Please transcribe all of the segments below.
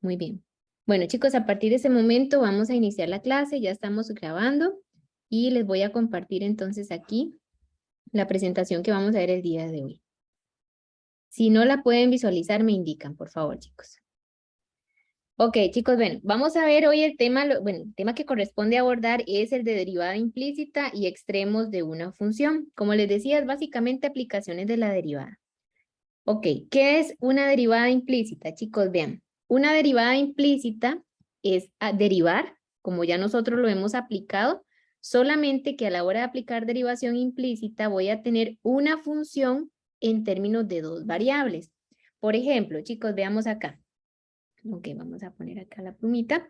Muy bien. Bueno, chicos, a partir de ese momento vamos a iniciar la clase. Ya estamos grabando y les voy a compartir entonces aquí la presentación que vamos a ver el día de hoy. Si no la pueden visualizar, me indican, por favor, chicos. Ok, chicos, bueno, vamos a ver hoy el tema, el tema que corresponde abordar es el de derivada implícita y extremos de una función. Como les decía, es básicamente aplicaciones de la derivada. Ok, ¿qué es una derivada implícita? Chicos, vean, una derivada implícita es derivar, como ya nosotros lo hemos aplicado, solamente que a la hora de aplicar derivación implícita voy a tener una función en términos de dos variables. Por ejemplo, chicos, veamos acá. Ok, vamos a poner acá la plumita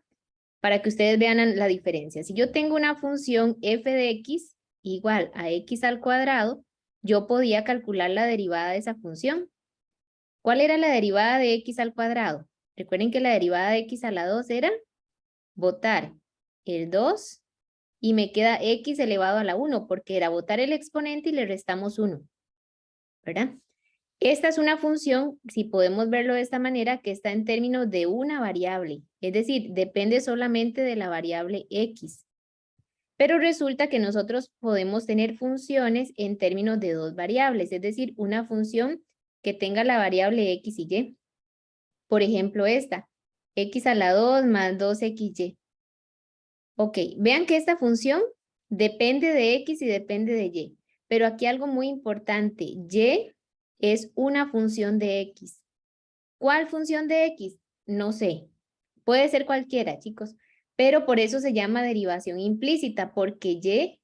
para que ustedes vean la diferencia. Si yo tengo una función f de x igual a x al cuadrado, yo podía calcular la derivada de esa función. ¿Cuál era la derivada de x al cuadrado? Recuerden que la derivada de x a la 2 era botar el 2 y me queda x elevado a la 1 porque era botar el exponente y le restamos 1, ¿verdad? Esta es una función, si podemos verlo de esta manera, que está en términos de una variable, es decir, depende solamente de la variable x. Pero resulta que nosotros podemos tener funciones en términos de dos variables, es decir, una función que tenga la variable x y y. Por ejemplo, esta, x a la 2 más 2xy. Ok, vean que esta función depende de x y depende de y. Pero aquí algo muy importante, y es una función de x. ¿Cuál función de x? No sé. Puede ser cualquiera, chicos. Pero por eso se llama derivación implícita, porque y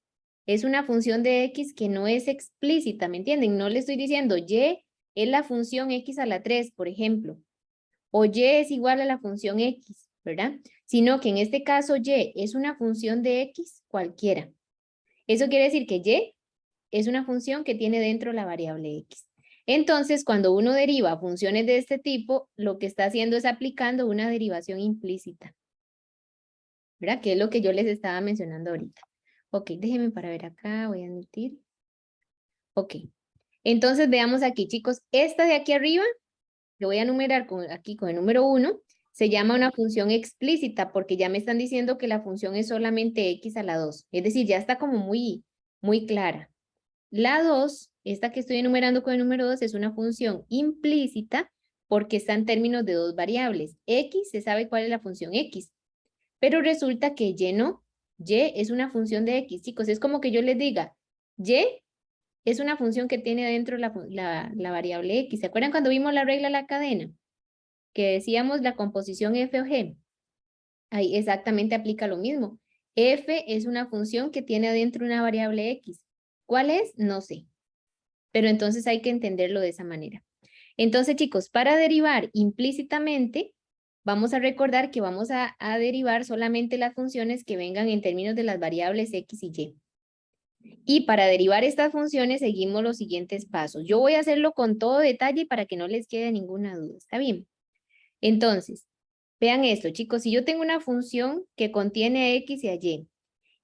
es una función de x que no es explícita, ¿me entienden? No le estoy diciendo y es la función x a la 3, por ejemplo. O y es igual a la función x, ¿verdad? Sino que en este caso y es una función de x cualquiera. Eso quiere decir que y es una función que tiene dentro la variable x. Entonces, cuando uno deriva funciones de este tipo, lo que está haciendo es aplicando una derivación implícita, ¿verdad? Que es lo que yo les estaba mencionando ahorita. Ok, déjenme para ver acá, voy a admitir. Ok, entonces veamos aquí, chicos, esta de aquí arriba, que voy a numerar aquí con el número 1, se llama una función explícita porque ya me están diciendo que la función es solamente x a la 2. Es decir, ya está como muy clara. La 2, esta que estoy enumerando con el número 2, es una función implícita porque está en términos de dos variables. X, se sabe cuál es la función x, pero resulta que y no. Y es una función de x, chicos. Es como que yo les diga, y es una función que tiene dentro la variable x. ¿Se acuerdan cuando vimos la regla de la cadena? Que decíamos la composición f o g. Ahí exactamente aplica lo mismo. F es una función que tiene adentro una variable x. ¿Cuál es? No sé. Pero entonces hay que entenderlo de esa manera. Entonces, chicos, para derivar implícitamente, vamos a recordar que vamos a derivar solamente las funciones que vengan en términos de las variables x y y. Y para derivar estas funciones seguimos los siguientes pasos. Yo voy a hacerlo con todo detalle para que no les quede ninguna duda. ¿Está bien? Entonces, vean esto, chicos. Si yo tengo una función que contiene a x y a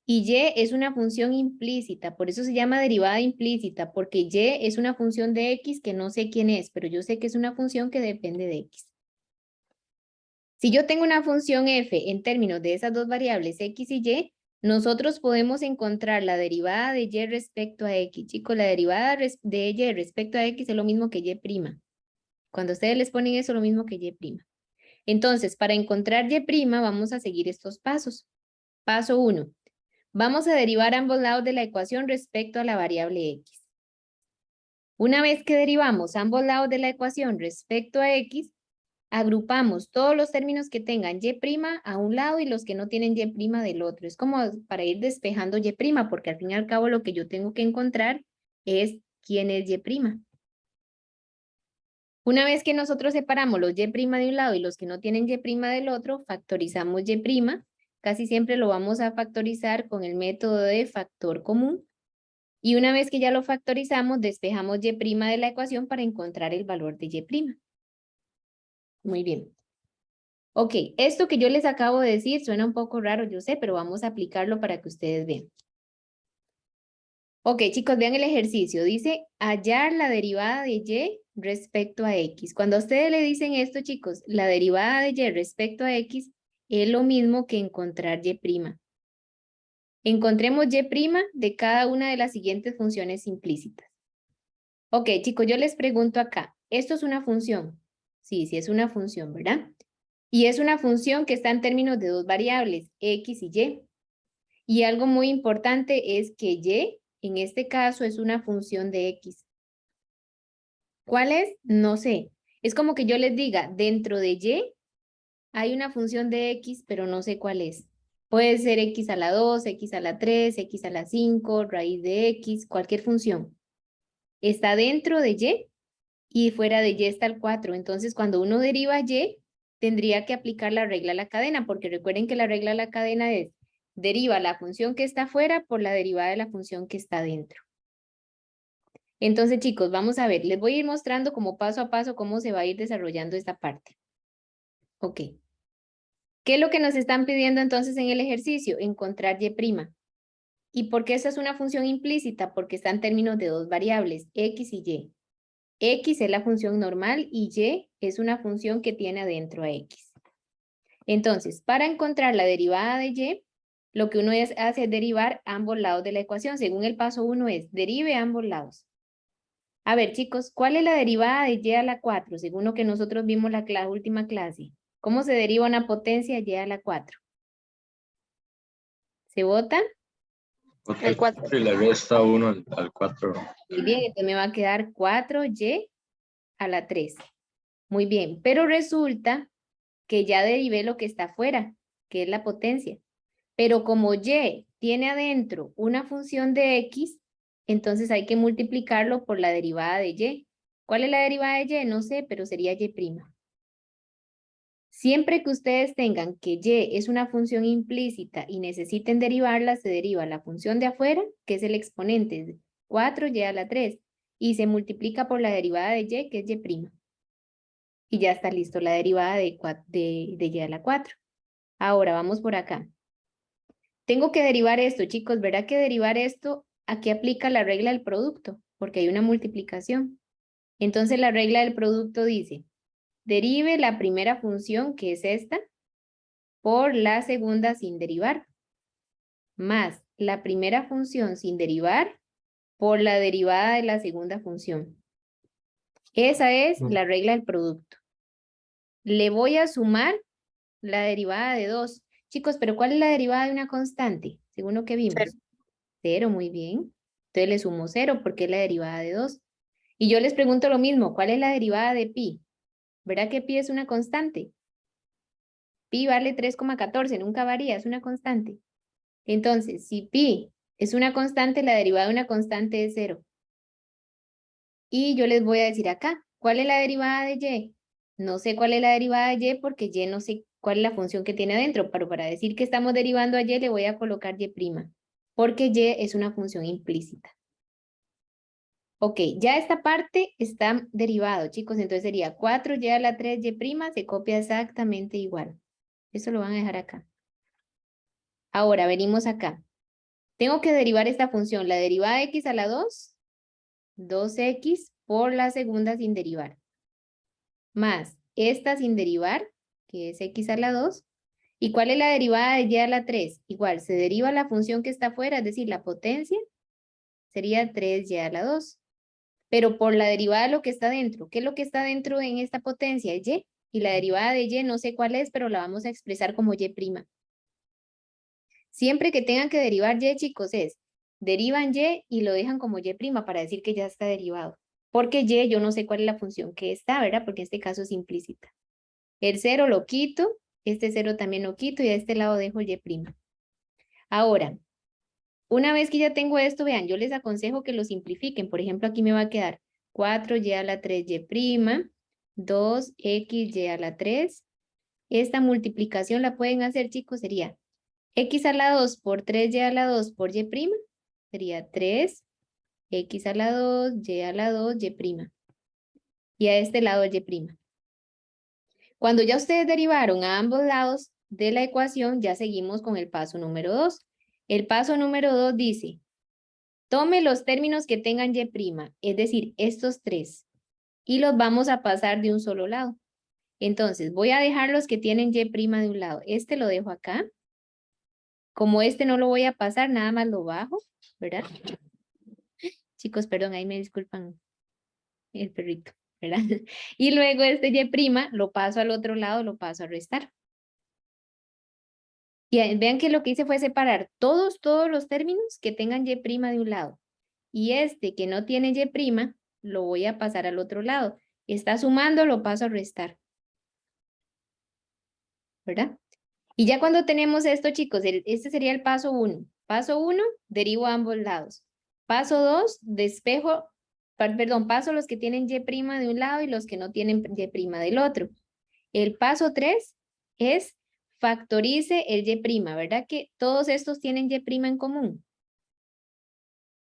y es una función implícita, por eso se llama derivada implícita, porque y es una función de x que no sé quién es, pero yo sé que es una función que depende de x. Si yo tengo una función f en términos de esas dos variables x y y, nosotros podemos encontrar la derivada de y respecto a x. Chicos, la derivada de y respecto a x es lo mismo que y'. Cuando ustedes les ponen eso, lo mismo que y'. Entonces, para encontrar y', vamos a seguir estos pasos. Paso 1. Vamos a derivar ambos lados de la ecuación respecto a la variable x. Una vez que derivamos ambos lados de la ecuación respecto a x, agrupamos todos los términos que tengan y' a un lado y los que no tienen y' del otro. Es como para ir despejando y', porque al fin y al cabo lo que yo tengo que encontrar es quién es y'. Una vez que nosotros separamos los y' de un lado y los que no tienen y' del otro, factorizamos y'. Casi siempre lo vamos a factorizar con el método de factor común. Y una vez que ya lo factorizamos, despejamos y' de la ecuación para encontrar el valor de y'. Muy bien. Ok, esto que yo les acabo de decir suena un poco raro, yo sé, pero vamos a aplicarlo para que ustedes vean. Ok, chicos, vean el ejercicio. Dice hallar la derivada de y respecto a X. Cuando a ustedes le dicen esto, chicos, la derivada de Y respecto a X es lo mismo que encontrar Y'. Encontremos Y' de cada una de las siguientes funciones implícitas. Ok, chicos, yo les pregunto acá, ¿esto es una función? Sí, sí es una función, ¿verdad? Y es una función que está en términos de dos variables, X y Y. Y algo muy importante es que Y, en este caso, es una función de X. ¿Cuál es? No sé. Es como que yo les diga, dentro de Y hay una función de X, pero no sé cuál es. Puede ser X a la 2, X a la 3, X a la 5, raíz de X, cualquier función. Está dentro de Y fuera de Y está el 4. Entonces, cuando uno deriva Y, tendría que aplicar la regla a la cadena, porque recuerden que la regla a la cadena es deriva la función que está fuera por la derivada de la función que está dentro. Entonces, chicos, vamos a ver. Les voy a ir mostrando como paso a paso cómo se va a ir desarrollando esta parte. Ok. ¿Qué es lo que nos están pidiendo entonces en el ejercicio? Encontrar Y'. ¿Y por qué esa es una función implícita? Porque está en términos de dos variables, X y Y. X es la función normal y Y es una función que tiene adentro a X. Entonces, para encontrar la derivada de Y, lo que uno hace es derivar ambos lados de la ecuación. Según el paso 1 es, derive ambos lados. A ver, chicos, ¿cuál es la derivada de Y a la 4? Según lo que nosotros vimos la última clase. ¿Cómo se deriva una potencia Y a la 4? ¿Se vota? El 4 y le resta 1 al 4. Muy bien, entonces me va a quedar 4Y a la 3. Muy bien, pero resulta que ya derivé lo que está afuera, que es la potencia. Pero como Y tiene adentro una función de X, entonces hay que multiplicarlo por la derivada de Y. ¿Cuál es la derivada de Y? No sé, pero sería Y'. Siempre que ustedes tengan que Y es una función implícita y necesiten derivarla, se deriva la función de afuera, que es el exponente 4Y a la 3, y se multiplica por la derivada de Y, que es Y'. Y ya está listo la derivada de Y a la 4. Ahora vamos por acá. Tengo que derivar esto, chicos. ¿Verdad que derivar esto, aquí aplica la regla del producto? Porque hay una multiplicación. Entonces la regla del producto dice, derive la primera función, que es esta, por la segunda sin derivar, más la primera función sin derivar por la derivada de la segunda función. Esa es la regla del producto. Le voy a sumar la derivada de 2. Chicos, ¿pero cuál es la derivada de una constante? Según lo que vimos. 0, muy bien. Entonces le sumo 0 porque es la derivada de 2. Y yo les pregunto lo mismo, ¿cuál es la derivada de pi? ¿Verdad que pi es una constante? Pi vale 3,14, nunca varía, es una constante. Entonces, si pi es una constante, la derivada de una constante es 0. Y yo les voy a decir acá, ¿cuál es la derivada de y? No sé cuál es la derivada de y porque y no sé cuál es la función que tiene adentro, pero para decir que estamos derivando a y le voy a colocar y', porque y es una función implícita. Ok, ya esta parte está derivado, chicos, entonces sería 4y a la 3y', se copia exactamente igual. Eso lo van a dejar acá. Ahora, venimos acá. Tengo que derivar esta función, la derivada de x a la 2, 2x por la segunda sin derivar. Más esta sin derivar, que es x a la 2. ¿Y cuál es la derivada de y a la 3? Igual, se deriva la función que está afuera, es decir, la potencia, sería 3y a la 2. Pero por la derivada de lo que está dentro. ¿Qué es lo que está dentro en esta potencia? Es y. Y la derivada de y no sé cuál es, pero la vamos a expresar como y'. Siempre que tengan que derivar y, chicos, es derivan y lo dejan como y' para decir que ya está derivado. Porque y yo no sé cuál es la función que está, ¿verdad? Porque en este caso es implícita. El 0 lo quito, este 0 también lo quito y a este lado dejo y'. Ahora, una vez que ya tengo esto, vean, yo les aconsejo que lo simplifiquen. Por ejemplo, aquí me va a quedar 4y a la 3y', 2xy a la 3. Esta multiplicación la pueden hacer, chicos, sería x a la 2 por 3y a la 2 por y', sería 3x a la 2, y a la 2, y'. Y a este lado y'. Cuando ya ustedes derivaron a ambos lados de la ecuación, ya seguimos con el paso número 2. El paso número 2 dice, tome los términos que tengan y', es decir, estos tres. y los vamos a pasar de un solo lado. Entonces, voy a dejar los que tienen y' de un lado. Este lo dejo acá. Como este no lo voy a pasar, nada más lo bajo, ¿verdad? Chicos, perdón, ahí me disculpan el perrito, ¿verdad? Y luego este y' lo paso al otro lado, lo paso a restar. Y vean que lo que hice fue separar todos los términos que tengan y' de un lado. Y este que no tiene y', lo voy a pasar al otro lado. Está sumando, lo paso a restar. ¿Verdad? Y ya cuando tenemos esto, chicos, este sería el paso 1. Paso 1, derivo a ambos lados. Paso 2, despejo, perdón, paso los que tienen y' de un lado y los que no tienen y' del otro. El paso 3 es factorice el y', ¿verdad? Que todos estos tienen y' en común.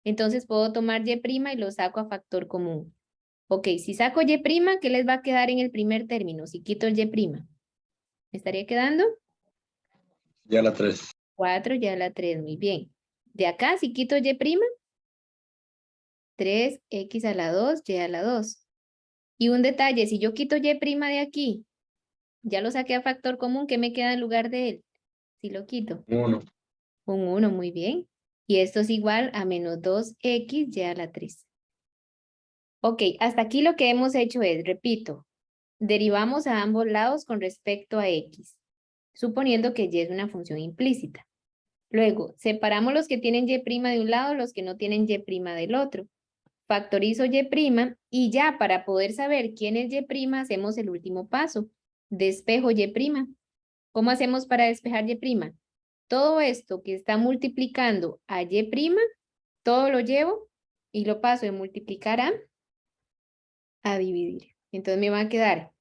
Entonces puedo tomar y' y lo saco a factor común. Ok, si saco y', ¿qué les va a quedar en el primer término? Si quito el y'. ¿Me estaría quedando? Ya la 3. 4, ya la 3, muy bien. De acá, si quito y', 3x a la 2, y a la 2. Y un detalle, si yo quito y' de aquí, ya lo saqué a factor común, ¿qué me queda en lugar de él? Si lo quito. 1. Un 1, muy bien. Y esto es igual a menos 2x, y a la 3. Ok, hasta aquí lo que hemos hecho es, repito, derivamos a ambos lados con respecto a x, suponiendo que y es una función implícita. Luego, separamos los que tienen y' de un lado, los que no tienen y' del otro. Factorizo y' y ya para poder saber quién es y', hacemos el último paso. Despejo y'. ¿Cómo hacemos para despejar y'? Todo esto que está multiplicando a y', todo lo llevo y lo paso de multiplicar a dividir. Entonces me va a quedar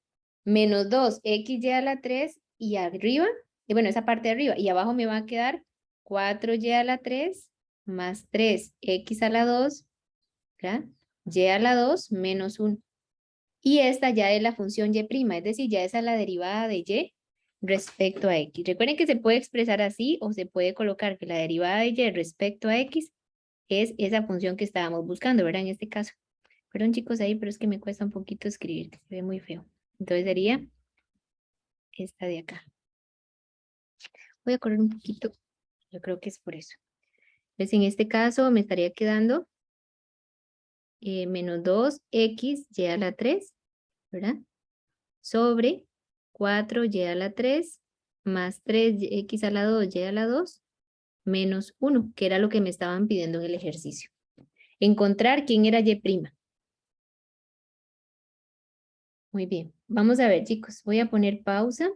menos 2x a la 3 y arriba, y bueno, esa parte de arriba, y abajo me va a quedar 4y a la 3 más 3x a la 2, ¿verdad? Y a la 2 menos 1. Y esta ya es la función y', es decir, ya esa es la derivada de y respecto a x. Recuerden que se puede expresar así o se puede colocar que la derivada de y respecto a x es esa función que estábamos buscando, ¿verdad? En este caso. Perdón, chicos, ahí, pero es que me cuesta un poquito escribir, que se ve muy feo. Entonces sería esta de acá. Voy a correr un poquito. Yo creo que es por eso. Entonces, en este caso me estaría quedando menos 2x y a la 3, ¿verdad? Sobre 4y a la 3 más 3x a la 2 y a la 2 menos 1, que era lo que me estaban pidiendo en el ejercicio. Encontrar quién era y'. Muy bien. Vamos a ver, chicos. Voy a poner pausa.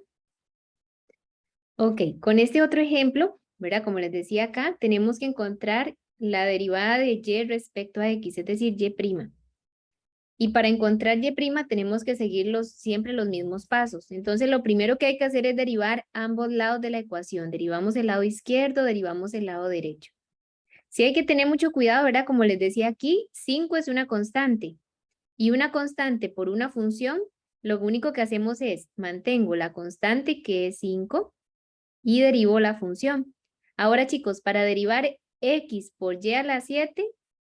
Ok, con este otro ejemplo, ¿verdad? Como les decía acá, tenemos que encontrar la derivada de y respecto a x, es decir, y'. Y para encontrar y' tenemos que seguir siempre los mismos pasos. Entonces, lo primero que hay que hacer es derivar ambos lados de la ecuación. Derivamos el lado izquierdo, derivamos el lado derecho. Sí hay que tener mucho cuidado, ¿verdad? Como les decía aquí, 5 es una constante. Y una constante por una función, lo único que hacemos es mantengo la constante que es 5 y derivo la función. Ahora, chicos, para derivar x por y a la 7,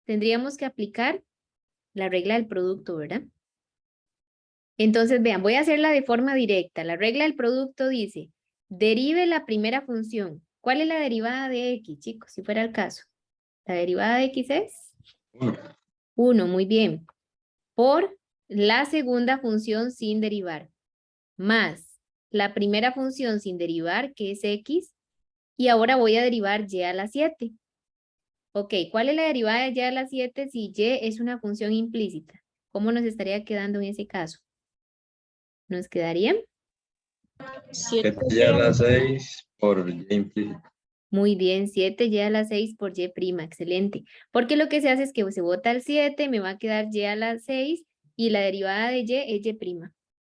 tendríamos que aplicar la regla del producto, ¿verdad? Entonces, vean, voy a hacerla de forma directa. La regla del producto dice, derive la primera función. ¿Cuál es la derivada de x, chicos? Si fuera el caso. La derivada de x es 1. 1, muy bien. Por la segunda función sin derivar. Más la primera función sin derivar, que es x, y ahora voy a derivar y a la 7. Ok, ¿cuál es la derivada de y a la 7 si y es una función implícita? ¿Cómo nos estaría quedando en ese caso? ¿Nos quedaría? 7 ya la 6 por y implícito. Muy bien, 7y a la 6 por y', excelente. Porque lo que se hace es que se bota el 7, me va a quedar y a la 6 y la derivada de y es y',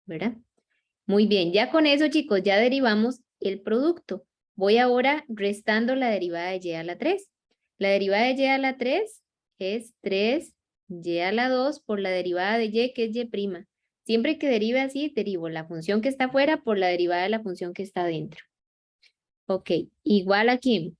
¿verdad? Muy bien, ya con eso, chicos, ya derivamos el producto. Voy ahora restando la derivada de y a la 3. La derivada de y a la 3 es 3y a la 2 por la derivada de y, que es y'. Siempre que derive así, derivo la función que está afuera por la derivada de la función que está adentro. Ok, igual aquí.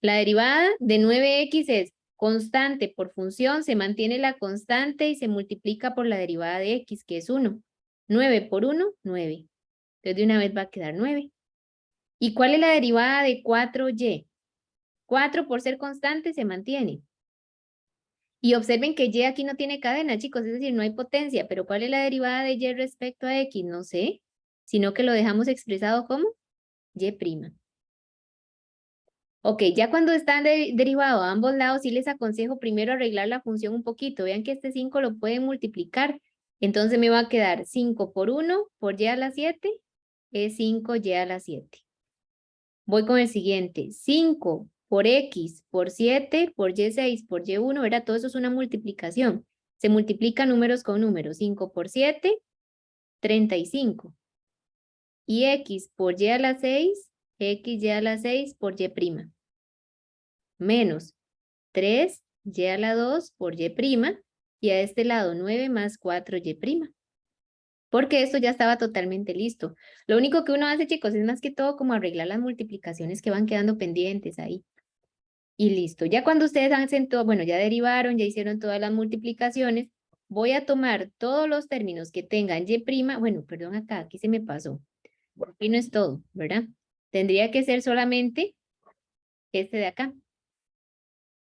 La derivada de 9x es Constante por función, se mantiene la constante y se multiplica por la derivada de x, que es 1. 9 por 1, 9. Entonces de una vez va a quedar 9. ¿Y cuál es la derivada de 4y? 4 por ser constante se mantiene. Y observen que y aquí no tiene cadena, chicos, es decir, no hay potencia. Pero ¿cuál es la derivada de y respecto a x? No sé, sino que lo dejamos expresado como y'. Ok, ya cuando están derivados a ambos lados, sí les aconsejo primero arreglar la función un poquito. Vean que este 5 lo pueden multiplicar. Entonces me va a quedar 5 por 1 por y a la 7 es 5y a la 7. Voy con el siguiente. 5 por x por 7 por y6 por y1, ¿verdad? Todo eso es una multiplicación. Se multiplican números con números. 5 por 7, 35. Y x por y a la 6, xy a la 6 por y'. Menos 3y a la 2 por y'. Y a este lado 9 más 4y'. Porque esto ya estaba totalmente listo. Lo único que uno hace, chicos, es más que todo como arreglar las multiplicaciones que van quedando pendientes ahí. Y listo. Ya cuando ustedes hacen todo, bueno, ya derivaron, ya hicieron todas las multiplicaciones, voy a tomar todos los términos que tengan y', bueno, perdón acá, aquí se me pasó. Aquí no es todo, ¿verdad? Tendría que ser solamente este de acá.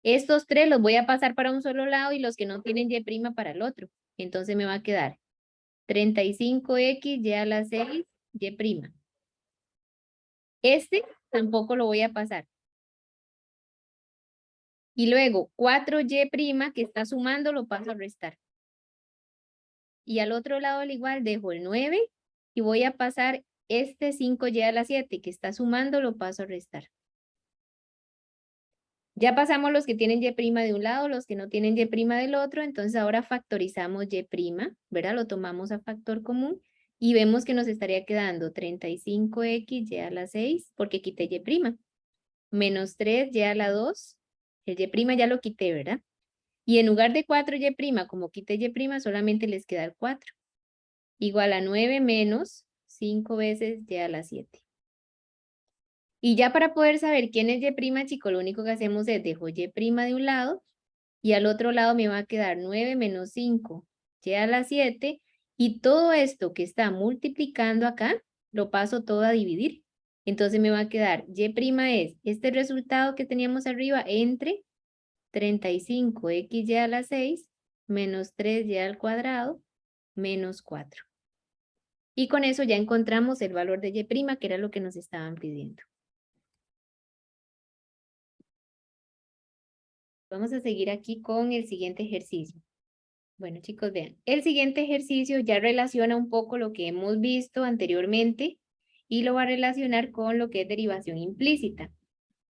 Estos tres los voy a pasar para un solo lado y los que no tienen y' para el otro. Entonces me va a quedar 35x y a la 6 y'. Este tampoco lo voy a pasar. Y luego 4y' que está sumando lo paso a restar. Y al otro lado al igual dejo el 9 y voy a pasar este 5y a la 7 que está sumando lo paso a restar. Ya pasamos los que tienen y' de un lado, los que no tienen y' del otro, entonces ahora factorizamos y', ¿verdad? Lo tomamos a factor común y vemos que nos estaría quedando 35x y a la 6, porque quité y', menos 3y a la 2, el y' ya lo quité, ¿verdad? Y en lugar de 4y', como quité y', solamente les queda el 4. Igual a 9 menos 5 veces y a la 7. Y ya para poder saber quién es y', chicos, lo único que hacemos es dejo y' de un lado y al otro lado me va a quedar 9 menos 5 y a la 7 y todo esto que está multiplicando acá lo paso todo a dividir. Entonces me va a quedar y' es este resultado que teníamos arriba entre 35x y a la 6 menos 3y al cuadrado menos 4. Y con eso ya encontramos el valor de y', que era lo que nos estaban pidiendo. Vamos a seguir aquí con el siguiente ejercicio. Bueno, chicos, vean. El siguiente ejercicio ya relaciona un poco lo que hemos visto anteriormente y lo va a relacionar con lo que es derivación implícita.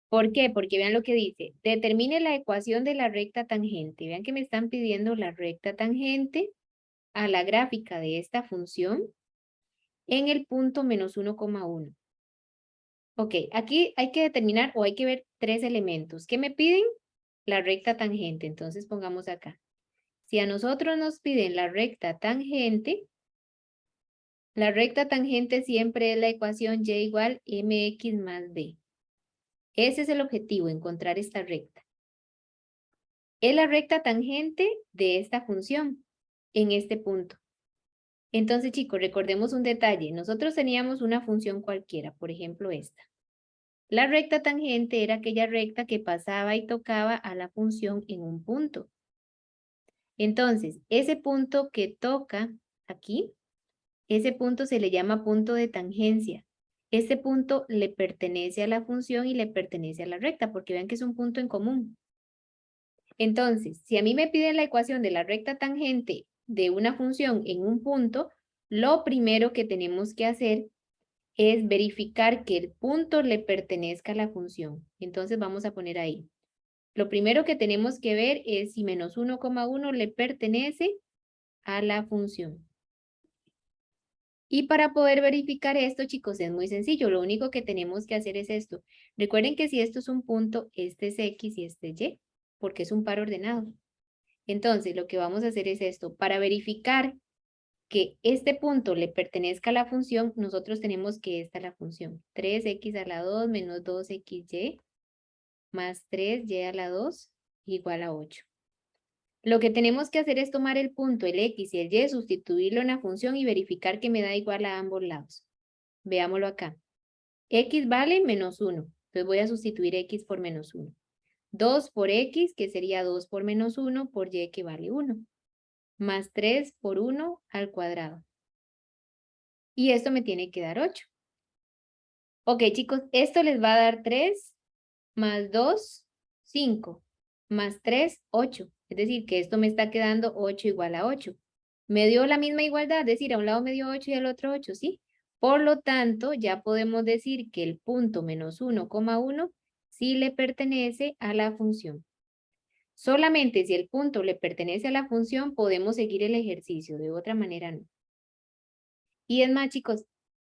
¿Por qué? Porque vean lo que dice. Determine la ecuación de la recta tangente. Vean que me están pidiendo la recta tangente a la gráfica de esta función en el punto menos 1,1. Ok, aquí hay que determinar o hay que ver tres elementos. ¿Qué me piden? La recta tangente. Entonces pongamos acá. Si a nosotros nos piden la recta tangente siempre es la ecuación y igual mx más b. Ese es el objetivo, encontrar esta recta. Es la recta tangente de esta función en este punto. Entonces, chicos, recordemos un detalle. Nosotros teníamos una función cualquiera, por ejemplo esta. La recta tangente era aquella recta que pasaba y tocaba a la función en un punto. Entonces, ese punto que toca aquí, ese punto se le llama punto de tangencia. Este punto le pertenece a la función y le pertenece a la recta, porque vean que es un punto en común. Entonces, si a mí me piden la ecuación de la recta tangente de una función en un punto, lo primero que tenemos que hacer es verificar que el punto le pertenezca a la función. Entonces vamos a poner ahí. Lo primero que tenemos que ver es si menos 1,1 le pertenece a la función. Y para poder verificar esto, chicos, es muy sencillo. Lo único que tenemos que hacer es esto. Recuerden que si esto es un punto, este es X y este es Y, porque es un par ordenado. Entonces, lo que vamos a hacer es esto. Para verificar que este punto le pertenezca a la función, nosotros tenemos que esta es la función. 3x a la 2 menos 2xy más 3y a la 2 igual a 8. Lo que tenemos que hacer es tomar el punto, el x y el y, sustituirlo en la función y verificar que me da igual a ambos lados. Veámoslo acá. X vale menos 1. Entonces voy a sustituir x por menos 1. 2 por x, que sería 2 por menos 1, por y, que vale 1. Más 3 por 1 al cuadrado. Y esto me tiene que dar 8. Ok, chicos, esto les va a dar 3 más 2, 5. Más 3, 8. Es decir, que esto me está quedando 8 igual a 8. Me dio la misma igualdad, es decir, a un lado me dio 8 y al otro 8, ¿sí? Por lo tanto, ya podemos decir que el punto menos 1,1 sí le pertenece a la función. Solamente si el punto le pertenece a la función, podemos seguir el ejercicio, de otra manera no. Y es más, chicos,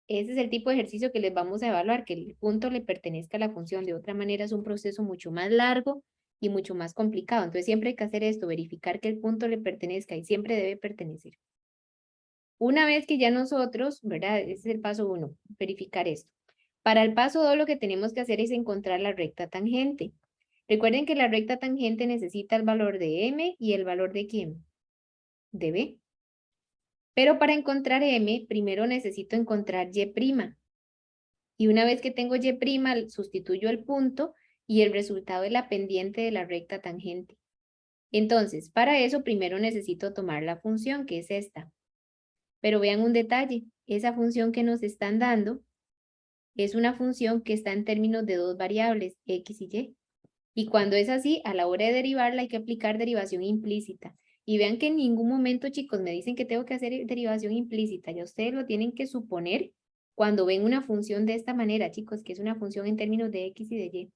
ese es el tipo de ejercicio que les vamos a evaluar, que el punto le pertenezca a la función. De otra manera es un proceso mucho más largo y mucho más complicado. Entonces siempre hay que hacer esto, verificar que el punto le pertenezca y siempre debe pertenecer. Una vez que ya nosotros, ¿verdad? Ese es el paso 1, verificar esto. Para el paso 2 lo que tenemos que hacer es encontrar la recta tangente. Recuerden que la recta tangente necesita el valor de m y el valor de ¿quién? De b. Pero para encontrar m, primero necesito encontrar y'. Y una vez que tengo y', sustituyo el punto y el resultado es la pendiente de la recta tangente. Entonces, para eso primero necesito tomar la función, que es esta. Pero vean un detalle, esa función que nos están dando es una función que está en términos de dos variables, x y y. Y cuando es así, a la hora de derivarla hay que aplicar derivación implícita. Y vean que en ningún momento, chicos, me dicen que tengo que hacer derivación implícita. Ya ustedes lo tienen que suponer cuando ven una función de esta manera, chicos, que es una función en términos de x y de y.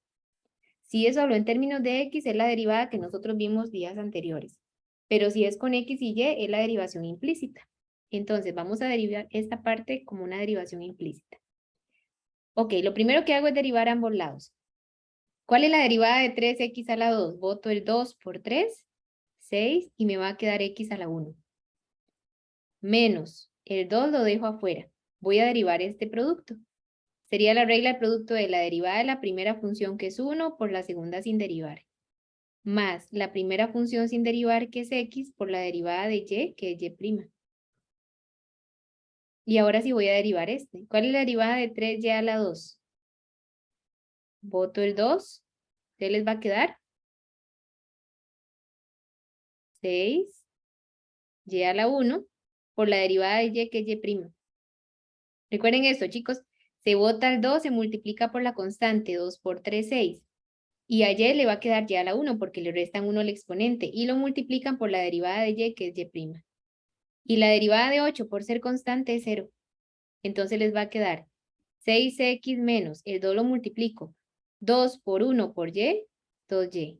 Si eso habló en términos de x, es la derivada que nosotros vimos días anteriores. Pero si es con x y y, es la derivación implícita. Entonces, vamos a derivar esta parte como una derivación implícita. Ok, lo primero que hago es derivar ambos lados. ¿Cuál es la derivada de 3x a la 2? Boto el 2 por 3, 6, y me va a quedar x a la 1. Menos, el 2 lo dejo afuera. Voy a derivar este producto. Sería la regla de producto de la derivada de la primera función, que es 1, por la segunda sin derivar. Más la primera función sin derivar, que es x, por la derivada de y, que es y'. Y ahora sí voy a derivar este. ¿Cuál es la derivada de 3y a la 2? Boto el 2. ¿Qué les va a quedar? 6 y a la 1 por la derivada de y, que es y'. Recuerden esto, chicos. Se bota el 2, se multiplica por la constante, 2 por 3, 6. Y a y le va a quedar y a la 1 porque le restan 1 al exponente. Y lo multiplican por la derivada de y, que es y'. Y la derivada de 8 por ser constante es 0. Entonces les va a quedar 6x menos, el 2 lo multiplico. 2 por 1 por y, 2y.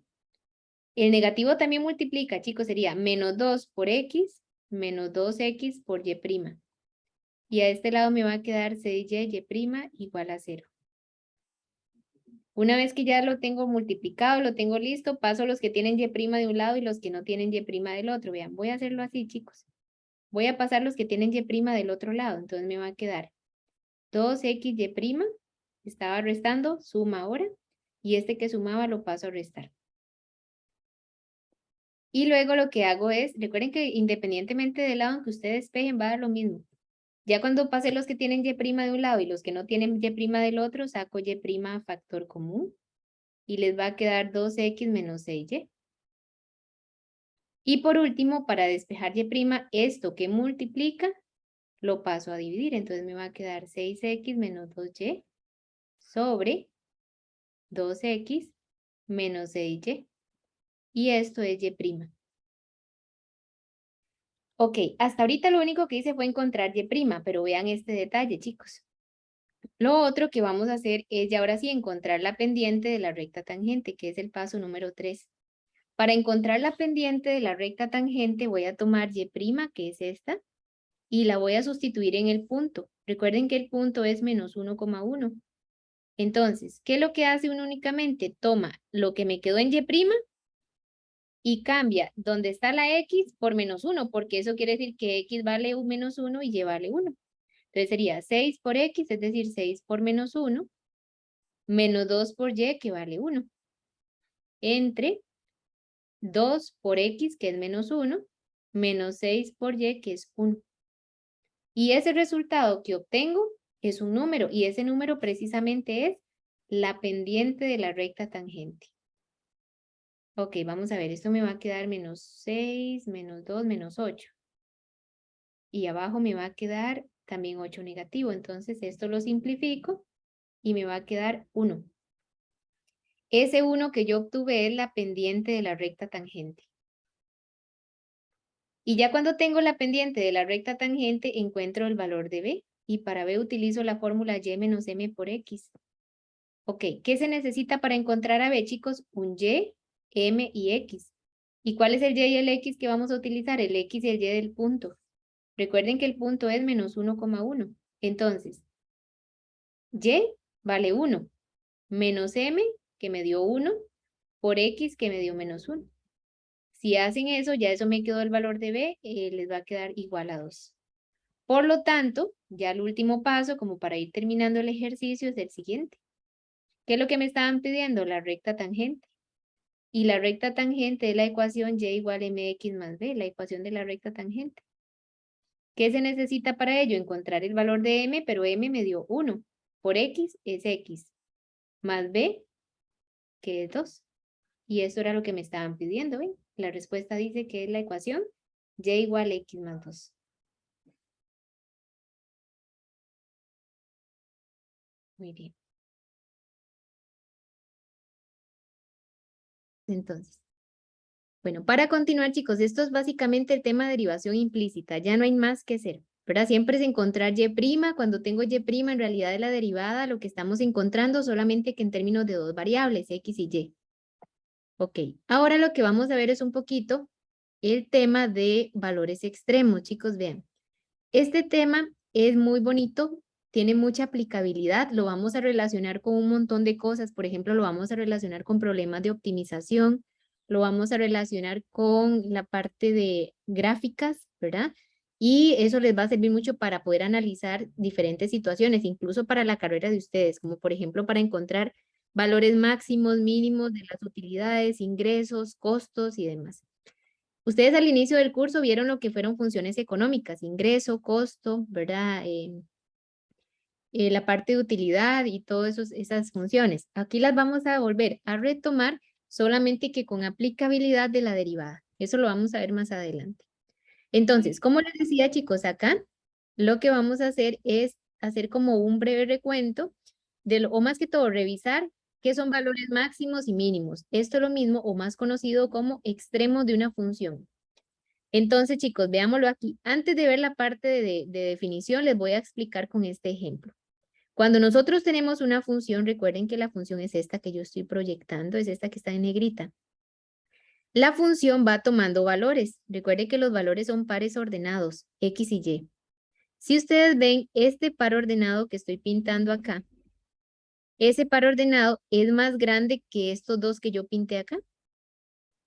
El negativo también multiplica, chicos, sería menos 2 por x, menos 2x por y'. Y a este lado me va a quedar 6y, y' igual a 0. Una vez que ya lo tengo multiplicado, lo tengo listo, paso los que tienen y' de un lado y los que no tienen y' del otro. Vean, voy a hacerlo así, chicos. Voy a pasar los que tienen y' del otro lado. Entonces me va a quedar 2xy', estaba restando, suma ahora. Y este que sumaba lo paso a restar. Y luego lo que hago es, recuerden que independientemente del lado en que ustedes despejen, va a dar lo mismo. Ya cuando pase los que tienen y' de un lado y los que no tienen y' del otro, saco y' factor común. Y les va a quedar 2x menos 6y. Y por último, para despejar y', esto que multiplica, lo paso a dividir. Entonces me va a quedar 6x menos 2y sobre 2x menos 6y. Y esto es y'. Ok, hasta ahorita lo único que hice fue encontrar y', pero vean este detalle, chicos. Lo otro que vamos a hacer es ya ahora sí encontrar la pendiente de la recta tangente, que es el paso número 3. Para encontrar la pendiente de la recta tangente voy a tomar y', que es esta, y la voy a sustituir en el punto. Recuerden que el punto es menos 1,1. Entonces, ¿qué es lo que hace uno únicamente? Toma lo que me quedó en y' y cambia donde está la x por menos 1, porque eso quiere decir que x vale un menos 1 y y vale 1. Entonces sería 6 por x, es decir, 6 por menos 1, menos 2 por y, que vale 1. Entre 2 por X, que es menos 1, menos 6 por Y, que es 1. Y ese resultado que obtengo es un número, y ese número precisamente es la pendiente de la recta tangente. Ok, vamos a ver, esto me va a quedar menos 6, menos 2, menos 8. Y abajo me va a quedar también 8 negativo, entonces esto lo simplifico y me va a quedar 1. Ese 1 que yo obtuve es la pendiente de la recta tangente. Y ya cuando tengo la pendiente de la recta tangente, encuentro el valor de B. Y para B utilizo la fórmula Y menos M por X. Ok, ¿qué se necesita para encontrar a B, chicos? Un Y, M y X. ¿Y cuál es el Y y el X que vamos a utilizar? El X y el Y del punto. Recuerden que el punto es menos 1,1. Entonces, Y vale 1, menos M, que me dio 1, por X, que me dio menos 1. Si hacen eso, ya eso me quedó el valor de B, les va a quedar igual a 2. Por lo tanto, ya el último paso, como para ir terminando el ejercicio, es el siguiente. ¿Qué es lo que me estaban pidiendo? La recta tangente. Y la recta tangente es la ecuación Y igual a mx más b, la ecuación de la recta tangente. ¿Qué se necesita para ello? Encontrar el valor de m, pero m me dio 1. Por x es x, más b, que es 2. Y eso era lo que me estaban pidiendo, ¿ven? La respuesta dice que es la ecuación Y igual a x más 2. Muy bien. Entonces, bueno, para continuar, chicos, esto es básicamente el tema de derivación implícita. Ya no hay más que hacer, ¿verdad? Siempre es encontrar y'. Cuando tengo y', en realidad es la derivada, lo que estamos encontrando, solamente que en términos de dos variables, x y y. Ok, ahora lo que vamos a ver es un poquito el tema de valores extremos, chicos, vean. Este tema es muy bonito, tiene mucha aplicabilidad, lo vamos a relacionar con un montón de cosas, por ejemplo, lo vamos a relacionar con problemas de optimización, lo vamos a relacionar con la parte de gráficas, ¿verdad? Y eso les va a servir mucho para poder analizar diferentes situaciones, incluso para la carrera de ustedes, como por ejemplo para encontrar valores máximos, mínimos de las utilidades, ingresos, costos y demás. Ustedes al inicio del curso vieron lo que fueron funciones económicas, ingreso, costo, ¿verdad? La parte de utilidad y todas esas funciones. Aquí las vamos a volver a retomar, solamente que con aplicabilidad de la derivada. Eso lo vamos a ver más adelante. Entonces, como les decía, chicos, acá lo que vamos a hacer es hacer como un breve recuento, o más que todo, revisar qué son valores máximos y mínimos. Esto es lo mismo o más conocido como extremos de una función. Entonces, chicos, veámoslo aquí. Antes de ver la parte de definición, les voy a explicar con este ejemplo. Cuando nosotros tenemos una función, recuerden que la función es esta que yo estoy proyectando, es esta que está en negrita. La función va tomando valores. Recuerden que los valores son pares ordenados, X y Y. Si ustedes ven este par ordenado que estoy pintando acá, ese par ordenado es más grande que estos dos que yo pinté acá.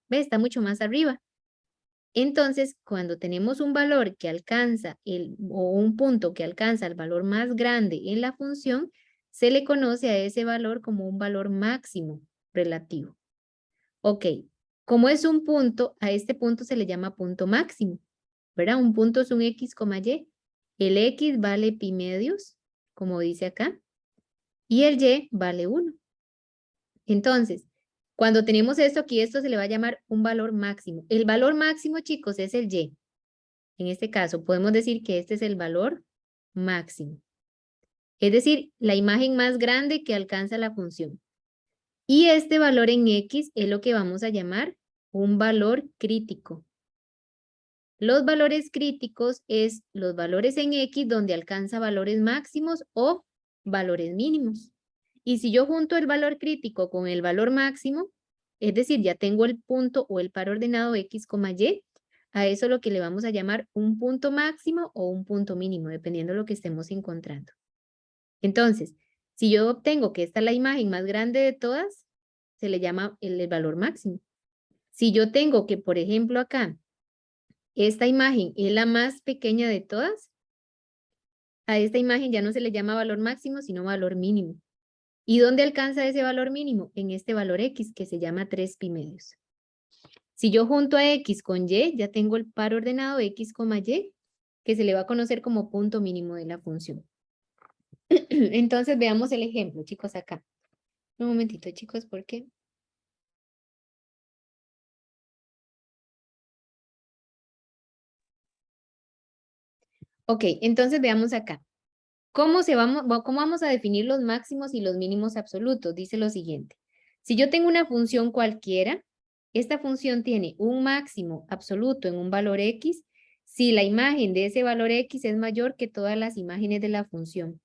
¿Ve? Está mucho más arriba. Entonces, cuando tenemos un valor que alcanza o un punto que alcanza el valor más grande en la función, se le conoce a ese valor como un valor máximo relativo. Ok, como es un punto, a este punto se le llama punto máximo, ¿verdad? Un punto es un X, Y. El X vale pi medios, como dice acá, y el Y vale 1. Entonces, cuando tenemos esto aquí, esto se le va a llamar un valor máximo. El valor máximo, chicos, es el Y. En este caso, podemos decir que este es el valor máximo. Es decir, la imagen más grande que alcanza la función. Y este valor en X es lo que vamos a llamar un valor crítico. Los valores críticos es los valores en X donde alcanza valores máximos o valores mínimos. Y si yo junto el valor crítico con el valor máximo, es decir, ya tengo el punto o el par ordenado X, Y, a eso lo que le vamos a llamar un punto máximo o un punto mínimo, dependiendo de lo que estemos encontrando. Entonces, si yo obtengo que esta es la imagen más grande de todas, se le llama el valor máximo. Si yo tengo que, por ejemplo, acá, esta imagen es la más pequeña de todas, a esta imagen ya no se le llama valor máximo, sino valor mínimo. ¿Y dónde alcanza ese valor mínimo? En este valor X, que se llama 3 pi medios. Si yo junto a X con Y, ya tengo el par ordenado X, Y, que se le va a conocer como punto mínimo de la función. Entonces veamos el ejemplo, chicos, acá. Un momentito, chicos, ¿por qué? Ok, entonces veamos acá. ¿Cómo vamos a definir los máximos y los mínimos absolutos? Dice lo siguiente. Si yo tengo una función cualquiera, esta función tiene un máximo absoluto en un valor X si la imagen de ese valor X es mayor que todas las imágenes de la función.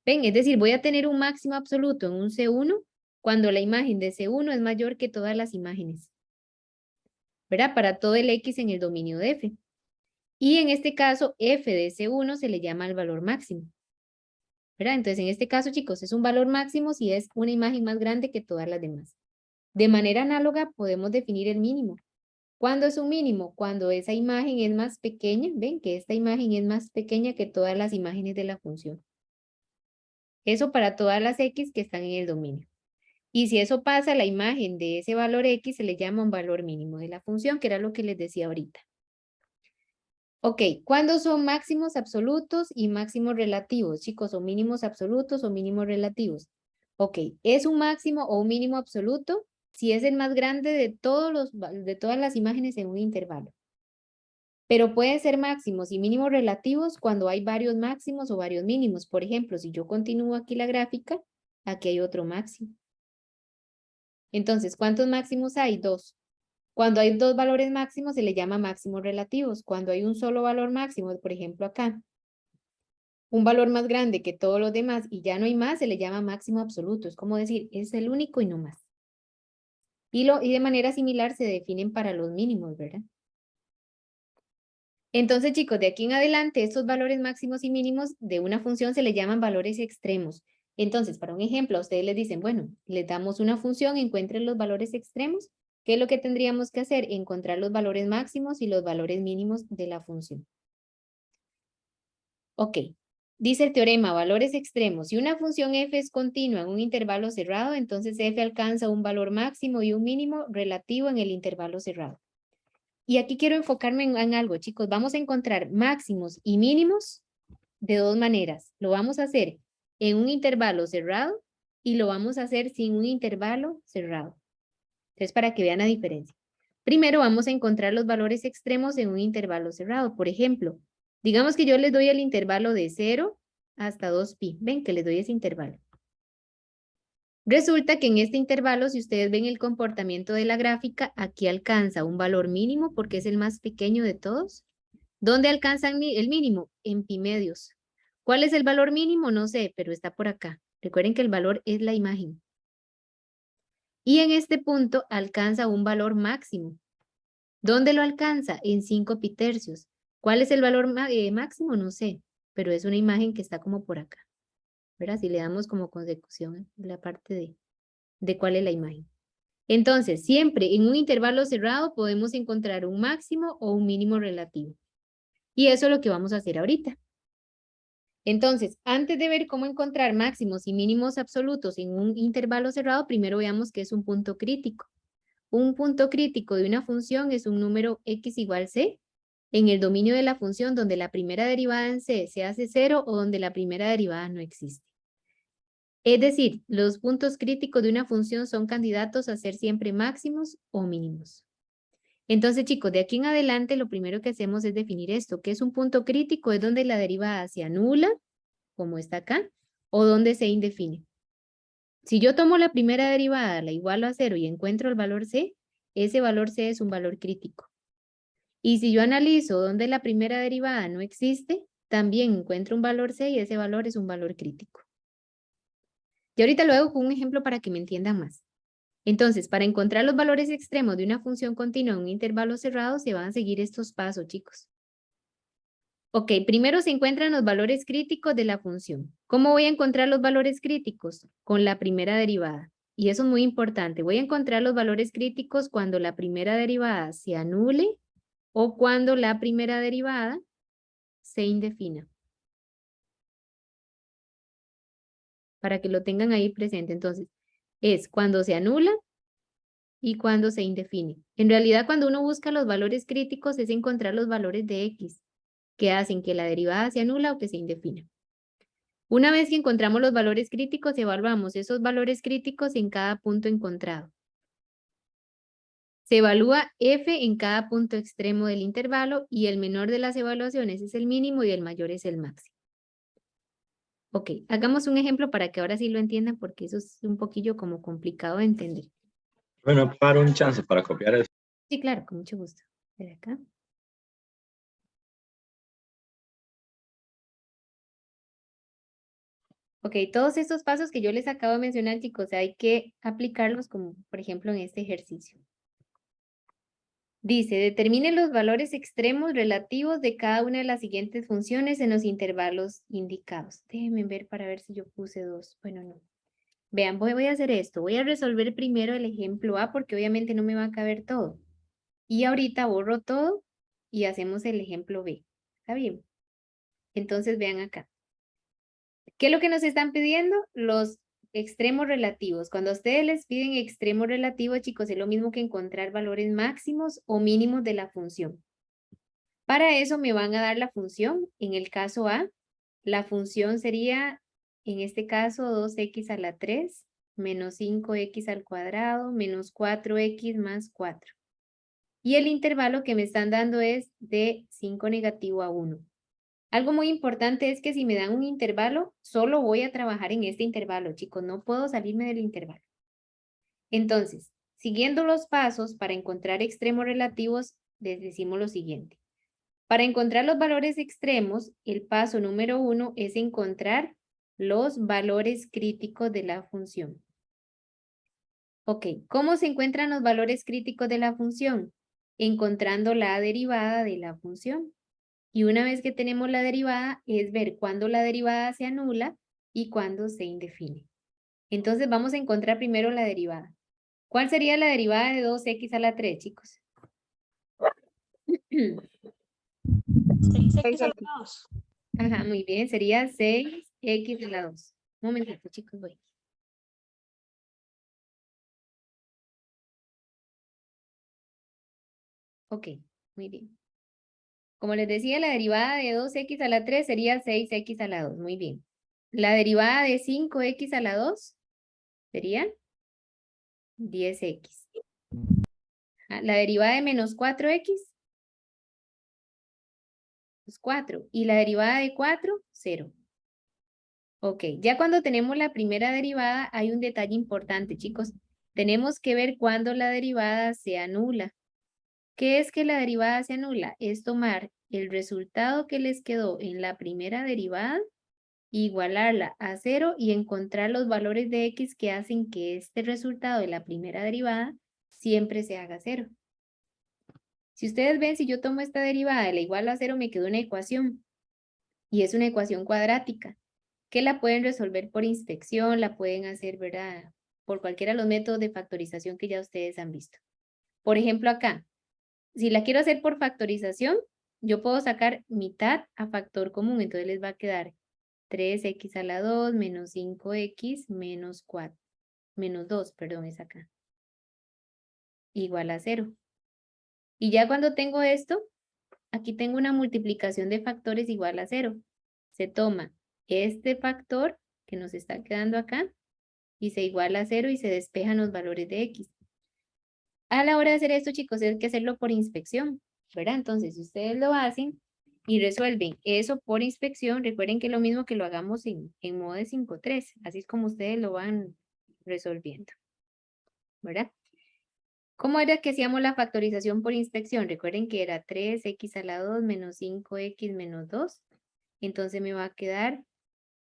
¿Ven? Es decir, voy a tener un máximo absoluto en un C1 cuando la imagen de C1 es mayor que todas las imágenes. ¿Verdad? Para todo el X en el dominio de F. Y en este caso, F de C1 se le llama el valor máximo. ¿Verdad? Entonces, en este caso, chicos, es un valor máximo si es una imagen más grande que todas las demás. De manera análoga, podemos definir el mínimo. ¿Cuándo es un mínimo? Cuando esa imagen es más pequeña. ¿Ven? Que esta imagen es más pequeña que todas las imágenes de la función. Eso para todas las X que están en el dominio. Y si eso pasa, la imagen de ese valor X se le llama un valor mínimo de la función, que era lo que les decía ahorita. Ok, ¿cuándo son máximos absolutos y máximos relativos, chicos? ¿O mínimos absolutos o mínimos relativos? Ok, ¿es un máximo o un mínimo absoluto si es el más grande de de todas las imágenes en un intervalo? Pero pueden ser máximos y mínimos relativos cuando hay varios máximos o varios mínimos. Por ejemplo, si yo continúo aquí la gráfica, aquí hay otro máximo. Entonces, ¿cuántos máximos hay? Dos. Cuando hay dos valores máximos se le llama máximos relativos. Cuando hay un solo valor máximo, por ejemplo acá, un valor más grande que todos los demás y ya no hay más, se le llama máximo absoluto. Es como decir, es el único y no más. Y de manera similar se definen para los mínimos, ¿verdad? Entonces, chicos, de aquí en adelante, estos valores máximos y mínimos de una función se le llaman valores extremos. Entonces, para un ejemplo, a ustedes les dicen, bueno, les damos una función, encuentren los valores extremos. ¿Qué es lo que tendríamos que hacer? Encontrar los valores máximos y los valores mínimos de la función. Ok, dice el teorema, valores extremos. Si una función f es continua en un intervalo cerrado, entonces f alcanza un valor máximo y un mínimo relativo en el intervalo cerrado. Y aquí quiero enfocarme en algo, chicos. Vamos a encontrar máximos y mínimos de dos maneras. Lo vamos a hacer en un intervalo cerrado y lo vamos a hacer sin un intervalo cerrado. Entonces, para que vean la diferencia. Primero vamos a encontrar los valores extremos en un intervalo cerrado. Por ejemplo, digamos que yo les doy el intervalo de 0 hasta 2pi. Ven que les doy ese intervalo. Resulta que en este intervalo, si ustedes ven el comportamiento de la gráfica, aquí alcanza un valor mínimo porque es el más pequeño de todos. ¿Dónde alcanza el mínimo? En pi medios. ¿Cuál es el valor mínimo? No sé, pero está por acá. Recuerden que el valor es la imagen. Y en este punto alcanza un valor máximo. ¿Dónde lo alcanza? En 5 pi tercios. ¿Cuál es el valor máximo? No sé, pero es una imagen que está como por acá. ¿Verdad? Si le damos como consecución la parte de cuál es la imagen. Entonces, siempre en un intervalo cerrado podemos encontrar un máximo o un mínimo relativo. Y eso es lo que vamos a hacer ahorita. Entonces, antes de ver cómo encontrar máximos y mínimos absolutos en un intervalo cerrado, primero veamos qué es un punto crítico. Un punto crítico de una función es un número x igual c en el dominio de la función donde la primera derivada en c se hace 0 o donde la primera derivada no existe. Es decir, los puntos críticos de una función son candidatos a ser siempre máximos o mínimos. Entonces, chicos, de aquí en adelante lo primero que hacemos es definir esto. ¿Qué es un punto crítico? Es donde la derivada se anula, como está acá, o donde se indefine. Si yo tomo la primera derivada, la igualo a 0 y encuentro el valor c, ese valor c es un valor crítico. Y si yo analizo donde la primera derivada no existe, también encuentro un valor c y ese valor es un valor crítico. Y ahorita lo hago con un ejemplo para que me entiendan más. Entonces, para encontrar los valores extremos de una función continua en un intervalo cerrado, se van a seguir estos pasos, chicos. Ok, primero se encuentran los valores críticos de la función. ¿Cómo voy a encontrar los valores críticos? Con la primera derivada. Y eso es muy importante. Voy a encontrar los valores críticos cuando la primera derivada se anule o cuando la primera derivada se indefina. Para que lo tengan ahí presente. Entonces, es cuando se anula y cuando se indefine. En realidad, cuando uno busca los valores críticos es encontrar los valores de X que hacen que la derivada sea nula o que se indefina. Una vez que encontramos los valores críticos, evaluamos esos valores críticos en cada punto encontrado. Se evalúa f en cada punto extremo del intervalo y el menor de las evaluaciones es el mínimo y el mayor es el máximo. Ok, hagamos un ejemplo para que ahora sí lo entiendan porque eso es un poquillo como complicado de entender. Bueno, para un chance para copiar eso. Sí, claro, con mucho gusto. De acá. Ok, todos estos pasos que yo les acabo de mencionar, chicos, hay que aplicarlos como, por ejemplo, en este ejercicio. Dice, determine los valores extremos relativos de cada una de las siguientes funciones en los intervalos indicados. Déjenme ver para ver si yo puse 2. Bueno, no. Vean, voy a hacer esto. Voy a resolver primero el ejemplo A porque obviamente no me va a caber todo. Y ahorita borro todo y hacemos el ejemplo B. ¿Está bien? Entonces vean acá. ¿Qué es lo que nos están pidiendo? Los extremos relativos. Cuando a ustedes les piden extremos relativos, chicos, es lo mismo que encontrar valores máximos o mínimos de la función. Para eso me van a dar la función. En el caso A, la función sería, en este caso, 2x a la 3 menos 5x al cuadrado menos 4x más 4. Y el intervalo que me están dando es de 5 negativo a 1. Algo muy importante es que si me dan un intervalo, solo voy a trabajar en este intervalo, chicos. No puedo salirme del intervalo. Entonces, siguiendo los pasos para encontrar extremos relativos, les decimos lo siguiente. Para encontrar los valores extremos, el paso número 1 es encontrar los valores críticos de la función. Ok, ¿cómo se encuentran los valores críticos de la función? Encontrando la derivada de la función. Y una vez que tenemos la derivada, es ver cuándo la derivada se anula y cuándo se indefine. Entonces vamos a encontrar primero la derivada. ¿Cuál sería la derivada de 2x a la 3, chicos? 6x a la 2. Ajá, muy bien. Sería 6x a la 2. Un momentito, chicos, voy. Ok, muy bien. Como les decía, la derivada de 2x a la 3 sería 6x a la 2. Muy bien. La derivada de 5x a la 2 sería 10x. La derivada de menos 4x es 4. Y la derivada de 4, 0. Ok, ya cuando tenemos la primera derivada hay un detalle importante, chicos. Tenemos que ver cuándo la derivada se anula. ¿Qué es que la derivada se anula? Es tomar el resultado que les quedó en la primera derivada, igualarla a 0 y encontrar los valores de x que hacen que este resultado de la primera derivada siempre se haga 0. Si ustedes ven, si yo tomo esta derivada y la igualo a 0, me quedó una ecuación. Y es una ecuación cuadrática, que la pueden resolver por inspección, la pueden hacer, ¿verdad? Por cualquiera de los métodos de factorización que ya ustedes han visto. Por ejemplo, acá, si la quiero hacer por factorización, yo puedo sacar mitad a factor común, entonces les va a quedar 3x a la 2 menos 5x menos 4, menos 2, perdón, es acá, igual a 0. Y ya cuando tengo esto, aquí tengo una multiplicación de factores igual a 0. Se toma este factor que nos está quedando acá y se iguala a 0 y se despejan los valores de x. A la hora de hacer esto, chicos, hay que hacerlo por inspección, ¿verdad? Entonces, si ustedes lo hacen y resuelven eso por inspección, recuerden que es lo mismo que lo hagamos en modo de 5-3. Así es como ustedes lo van resolviendo, ¿verdad? ¿Cómo era que hacíamos la factorización por inspección? Recuerden que era 3x a la 2 menos 5x menos 2. Entonces me va a quedar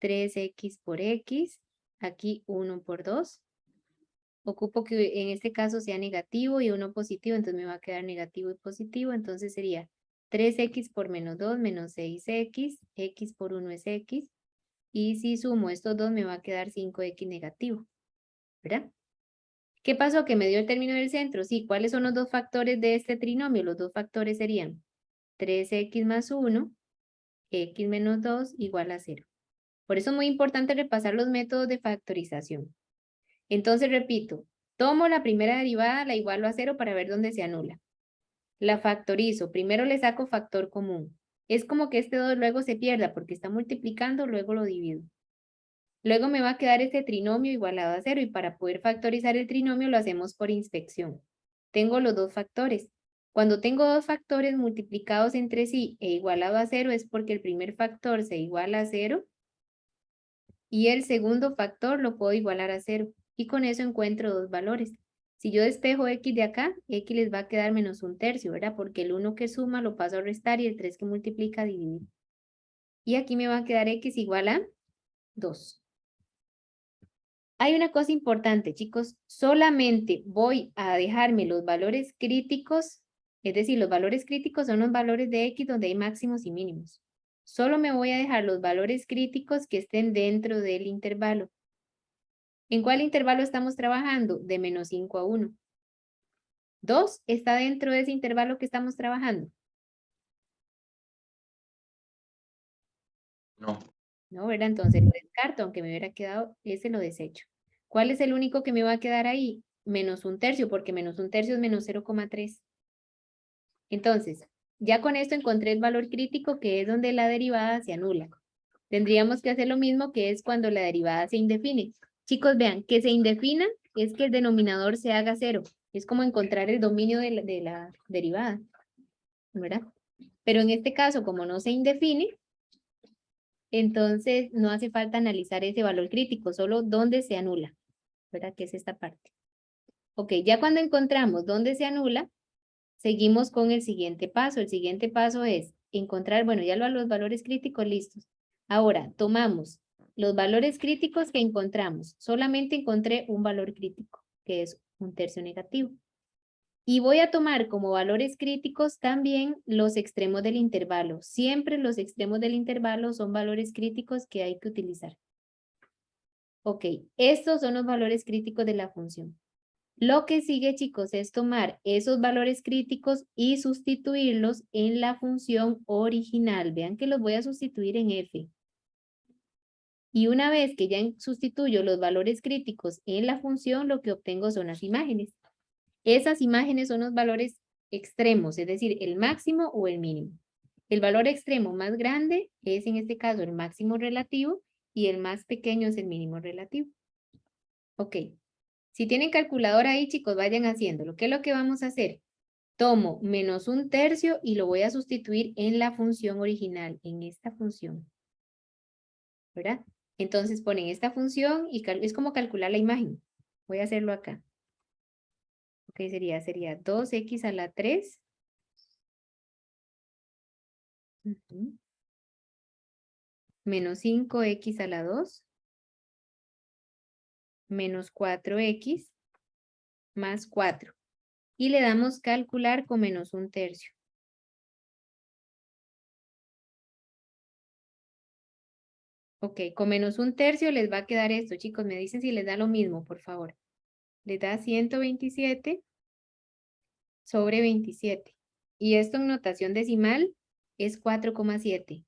3x por x, aquí 1 por 2. Ocupo que en este caso sea negativo y 1 positivo, entonces me va a quedar negativo y positivo. Entonces sería 3x por menos 2 menos 6x, x por 1 es x. Y si sumo estos dos me va a quedar 5x negativo, ¿verdad? ¿Qué pasó? Que me dio el término del centro. Sí, ¿cuáles son los dos factores de este trinomio? Los dos factores serían 3x más 1, x menos 2 igual a 0. Por eso es muy importante repasar los métodos de factorización. Entonces, repito, Tomo la primera derivada, la igualo a 0 para ver dónde se anula. La factorizo. Primero le saco factor común. Es como que este 2 luego se pierda porque está multiplicando, luego lo divido. Luego me va a quedar este trinomio igualado a 0 y para poder factorizar el trinomio lo hacemos por inspección. Tengo los dos factores. Cuando tengo dos factores multiplicados entre sí e igualado a 0 es porque el primer factor se iguala a 0 y el segundo factor lo puedo igualar a 0 y con eso encuentro dos valores. Si yo despejo x de acá, x les va a quedar menos 1/3, ¿verdad? Porque el 1 que suma lo paso a restar y el 3 que multiplica a dividir. Y aquí me va a quedar x igual a 2. Hay una cosa importante, chicos, solamente voy a dejarme los valores críticos, es decir, los valores críticos son los valores de x donde hay máximos y mínimos. Solo me voy a dejar los valores críticos que estén dentro del intervalo. ¿En cuál intervalo estamos trabajando? De menos 5 a 1. 2 está dentro de ese intervalo que estamos trabajando. No. No, ¿verdad? Entonces lo descarto, aunque me hubiera quedado, ese lo desecho. ¿Cuál es el único que me va a quedar ahí? Menos 1/3, porque menos 1/3 es menos 0,3. Entonces, ya con esto encontré el valor crítico, que es donde la derivada se anula. Tendríamos que hacer lo mismo que es cuando la derivada se indefine. Chicos, vean, que se indefina es que el denominador se haga 0. Es como encontrar el dominio de la derivada, ¿verdad? Pero en este caso, como no se indefine, entonces no hace falta analizar ese valor crítico, solo dónde se anula, ¿verdad? Que es esta parte. Ok, ya cuando encontramos dónde se anula, seguimos con el siguiente paso. El siguiente paso es encontrar, bueno, ya los valores críticos listos. Ahora, tomamos los valores críticos que encontramos. Solamente encontré un valor crítico, que es 1/3 negativo. Y voy a tomar como valores críticos también los extremos del intervalo. Siempre los extremos del intervalo son valores críticos que hay que utilizar. Ok, estos son los valores críticos de la función. Lo que sigue, chicos, es tomar esos valores críticos y sustituirlos en la función original. Vean que los voy a sustituir en f. Y una vez que ya sustituyo los valores críticos en la función, lo que obtengo son las imágenes. Esas imágenes son los valores extremos, es decir, el máximo o el mínimo. El valor extremo más grande es en este caso el máximo relativo y el más pequeño es el mínimo relativo. Ok. Si tienen calculadora ahí, chicos, vayan haciéndolo. ¿Qué es lo que vamos a hacer? Tomo menos 1/3 y lo voy a sustituir en la función original, en esta función. ¿Verdad? Entonces ponen esta función y es como calcular la imagen. Voy a hacerlo acá. Ok, sería 2x a la 3. Menos 5x a la 2. Menos 4x más 4. Y le damos calcular con menos 1/3. Ok, con menos 1/3 les va a quedar esto, chicos. Me dicen si les da lo mismo, por favor. Les da 127 sobre 27. Y esto en notación decimal es 4,7.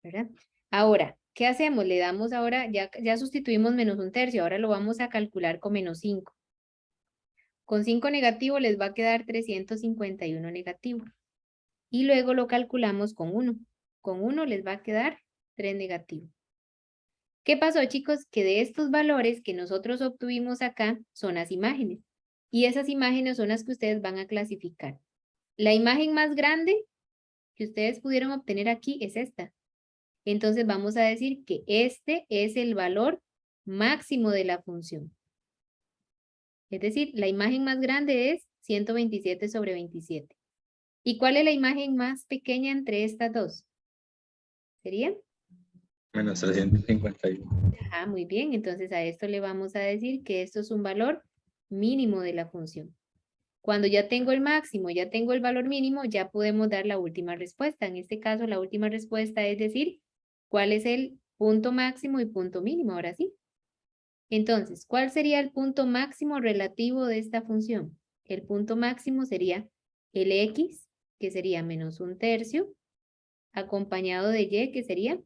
¿Verdad? Ahora, ¿qué hacemos? Le damos ahora, ya sustituimos menos 1/3, ahora lo vamos a calcular con menos 5. Con 5 negativo les va a quedar 351 negativo. Y luego lo calculamos con 1. Con 1 les va a quedar 3 negativo. ¿Qué pasó, chicos? Que de estos valores que nosotros obtuvimos acá son las imágenes. Y esas imágenes son las que ustedes van a clasificar. La imagen más grande que ustedes pudieron obtener aquí es esta. Entonces vamos a decir que este es el valor máximo de la función. Es decir, la imagen más grande es 127 sobre 27. ¿Y cuál es la imagen más pequeña entre estas dos? ¿Sería? Menos 351. Ajá, muy bien. Entonces a esto le vamos a decir que esto es un valor mínimo de la función. Cuando ya tengo el máximo, ya tengo el valor mínimo, ya podemos dar la última respuesta. En este caso, la última respuesta es decir, ¿cuál es el punto máximo y punto mínimo? Ahora sí. Entonces, ¿cuál sería el punto máximo relativo de esta función? El punto máximo sería el x, que sería menos 1/3, acompañado de y, que sería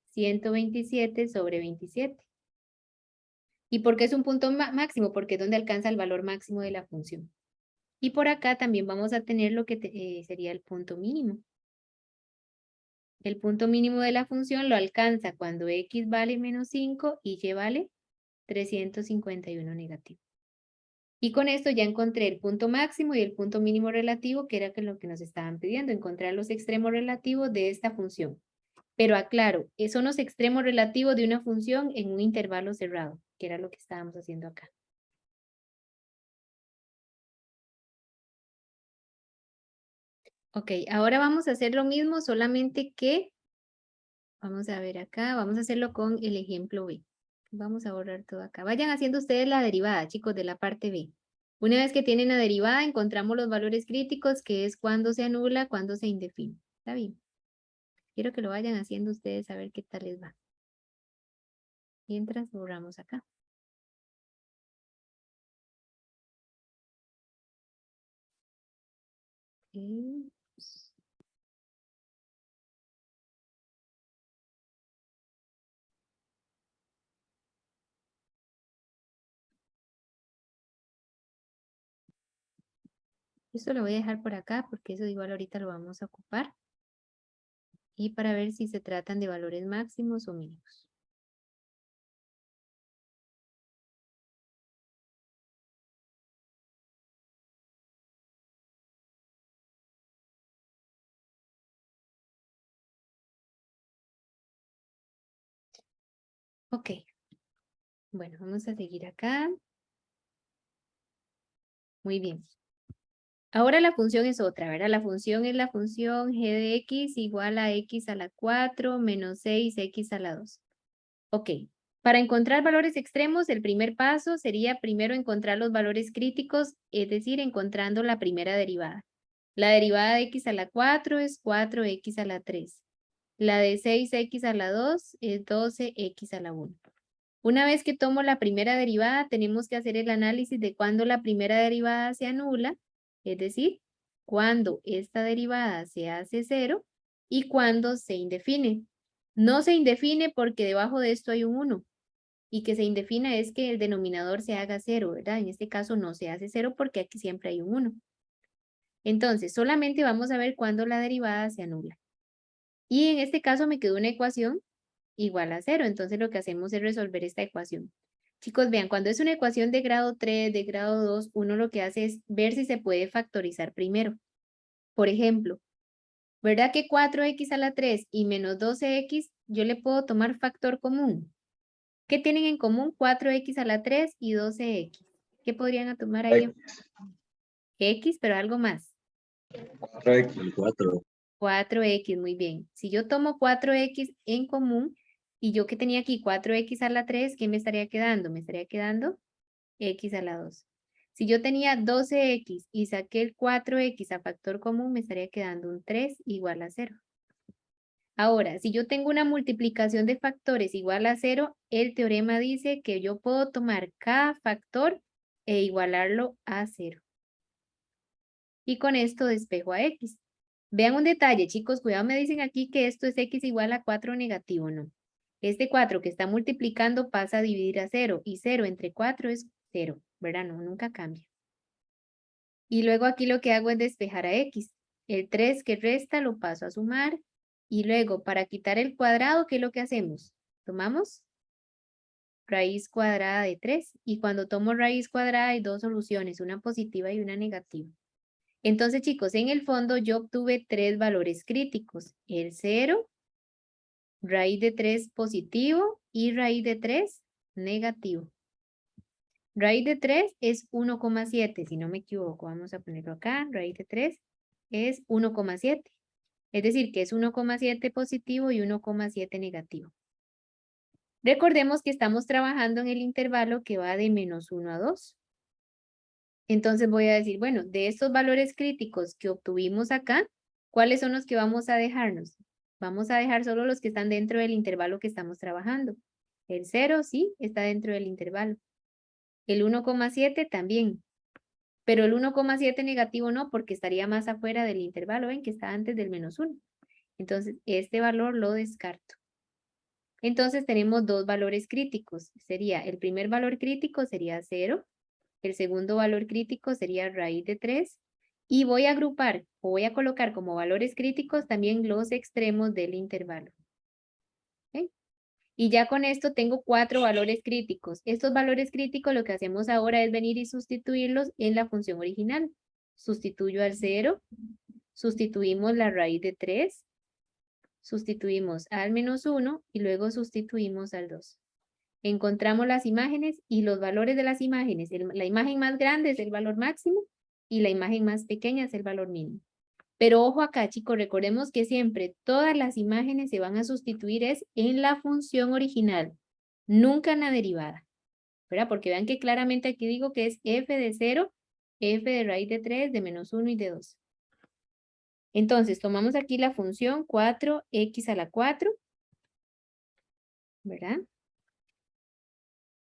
127 sobre 27. ¿Y por qué es un punto máximo? Porque es donde alcanza el valor máximo de la función. Y por acá también vamos a tener lo que sería el punto mínimo. El punto mínimo de la función lo alcanza cuando x vale menos 5 y y vale 351 negativo. Y con esto ya encontré el punto máximo y el punto mínimo relativo, que era lo que nos estaban pidiendo, encontrar los extremos relativos de esta función. Pero aclaro, son los extremos relativos de una función en un intervalo cerrado, que era lo que estábamos haciendo acá. Ok, ahora vamos a hacer lo mismo, solamente que, vamos a ver acá, vamos a hacerlo con el ejemplo B. Vamos a borrar todo acá. Vayan haciendo ustedes la derivada, chicos, de la parte B. Una vez que tienen la derivada, encontramos los valores críticos, que es cuando se anula, cuando se indefine. ¿Está bien? Quiero que lo vayan haciendo ustedes a ver qué tal les va. Mientras borramos acá. Ok. Esto lo voy a dejar por acá porque eso igual ahorita lo vamos a ocupar. Y para ver si se tratan de valores máximos o mínimos. Ok. Bueno, vamos a seguir acá. Muy bien. Ahora la función es otra, ¿verdad? La función es la función g de x igual a x a la 4 menos 6x a la 2. Ok. Para encontrar valores extremos, el primer paso sería primero encontrar los valores críticos, es decir, encontrando la primera derivada. La derivada de x a la 4 es 4x a la 3. La de 6x a la 2 es 12x a la 1. Una vez que tomo la primera derivada, tenemos que hacer el análisis de cuándo la primera derivada se anula, es decir, cuando esta derivada se hace 0 y cuando se indefine. No se indefine porque debajo de esto hay un 1 y que se indefina es que el denominador se haga 0, ¿verdad? En este caso no se hace 0 porque aquí siempre hay un 1. Entonces, solamente vamos a ver cuándo la derivada se anula. Y en este caso me quedó una ecuación igual a 0. Entonces lo que hacemos es resolver esta ecuación. Chicos, vean, cuando es una ecuación de grado 3, de grado 2, uno lo que hace es ver si se puede factorizar primero. Por ejemplo, ¿verdad que 4x a la 3 y menos 12x, yo le puedo tomar factor común? ¿Qué tienen en común 4x a la 3 y 12x? ¿Qué podrían tomar ahí? X, pero algo más. 4x. 4. 4x, muy bien. Si yo tomo 4x en común y yo que tenía aquí 4x a la 3, ¿qué me estaría quedando? Me estaría quedando x a la 2. Si yo tenía 12x y saqué el 4x a factor común, me estaría quedando un 3 igual a 0. Ahora, si yo tengo una multiplicación de factores igual a 0, el teorema dice que yo puedo tomar cada factor e igualarlo a 0. Y con esto despejo a x. Vean un detalle, chicos, cuidado, me dicen aquí que esto es x igual a 4 negativo, no. Este 4 que está multiplicando pasa a dividir a 0 y 0 entre 4 es 0, ¿verdad? No, nunca cambia. Y luego aquí lo que hago es despejar a x. El 3 que resta lo paso a sumar y luego para quitar el cuadrado, ¿qué es lo que hacemos? Tomamos raíz cuadrada de 3 y cuando tomo raíz cuadrada hay dos soluciones, una positiva y una negativa. Entonces, chicos, en el fondo yo obtuve tres valores críticos. El 0, raíz de 3 positivo y raíz de 3 negativo. Raíz de 3 es 1,7, si no me equivoco. Vamos a ponerlo acá. Raíz de 3 es 1,7. Es decir, que es 1,7 positivo y 1,7 negativo. Recordemos que estamos trabajando en el intervalo que va de menos 1 a 2. Entonces voy a decir, bueno, de estos valores críticos que obtuvimos acá, ¿cuáles son los que vamos a dejarnos? Vamos a dejar solo los que están dentro del intervalo que estamos trabajando. El 0 sí está dentro del intervalo. El 1,7 también. Pero el 1,7 negativo no, porque estaría más afuera del intervalo, ven que está antes del menos 1. Entonces, este valor lo descarto. Entonces tenemos dos valores críticos. El primer valor crítico sería 0. El segundo valor crítico sería raíz de 3. Y voy a agrupar o voy a colocar como valores críticos también los extremos del intervalo. ¿Ok? Y ya con esto tengo 4 valores críticos. Estos valores críticos lo que hacemos ahora es venir y sustituirlos en la función original. Sustituyo al 0, sustituimos la raíz de 3, sustituimos al menos 1 y luego sustituimos al 2. Encontramos las imágenes y los valores de las imágenes. La imagen más grande es el valor máximo y la imagen más pequeña es el valor mínimo. Pero ojo acá, chicos, recordemos que siempre todas las imágenes se van a sustituir en la función original, nunca en la derivada, ¿verdad? Porque vean que claramente aquí digo que es f de 0, f de raíz de 3, de menos 1 y de 2. Entonces, tomamos aquí la función 4x a la 4, ¿verdad?